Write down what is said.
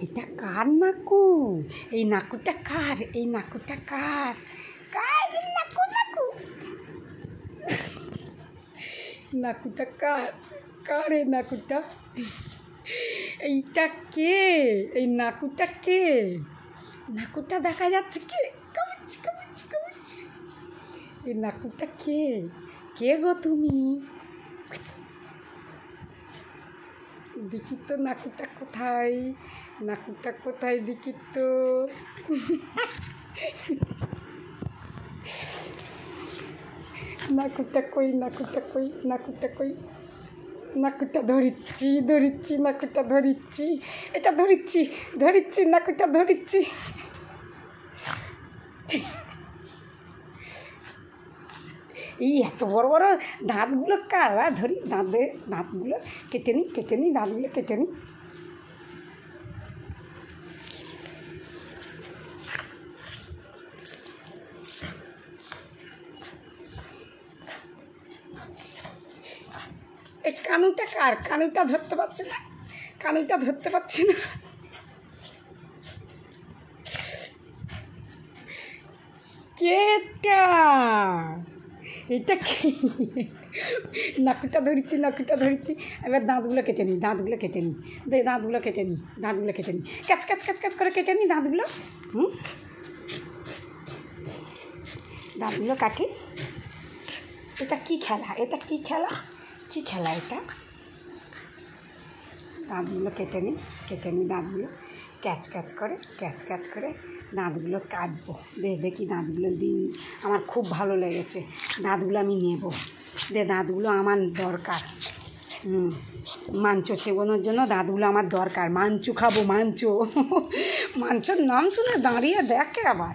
এটা কার নাকু? এই নাকুটা কার? এই নাকুটা কার? কার নাকু? নাকু নাকুটা কার? কার এই নাকুটা? এইটা কে? এই নাকুটা কে? নাকুটা দেখা যাচ্ছে কে? কামড়ছি কামড়ছি কামড়ছি। এই নাকুটা কে? কে গো তুমি? দেখি তো নাকুটা কোথায়? নাকুটা কোথায় দেখি তো? নাকুটা কই? নাকুটা কই? নাকুটা কই? নাকুটা ধরিচ্ছি ধরিচ্ছি নাকুটা ধরিচ্ছি, এটা ধরিচ্ছি ধরিচ্ছি নাকুটা ধরিচ্ছি। এই এত বড় বড় দাঁতগুলো কারা? ধরি দাঁতগুলো কেটে নি দাঁতগুলো কেটে নি। এই কানুটা কার? কানুটা ধরতে পারছি না, কানুটা ধরতে পারছি না। কেটা এটা কি? নাকুটা ধরেছি নাকুটা ধরেছি। এবার দাঁতগুলো কেটে নিই, দাঁতগুলো কেটে নিই, দাঁতগুলো কেটে নিই, দাঁতগুলো কেটে নিই, ক্যাচ ক্যাচ ক্যাচ ক্যাচ করে কেটে নিই দাঁতগুলো। দাঁতগুলো কাটি। এটা কি খেলা? এটা কি খেলা? কি খেলা এটা? দাঁতগুলো কেটে নিই দাঁতগুলো ক্যাচ ক্যাচ করে দাঁতগুলো কাটবো। দেখি দাঁতগুলো দিন। আমার খুব ভালো লেগেছে, দাঁতগুলো আমি নেব। দাঁতগুলো আমার দরকার। মাংস চেবানোর জন্য দাঁতগুলো আমার দরকার। মাংস খাবো, মাংসর নাম শুনে দাঁড়িয়ে দেখে আবার।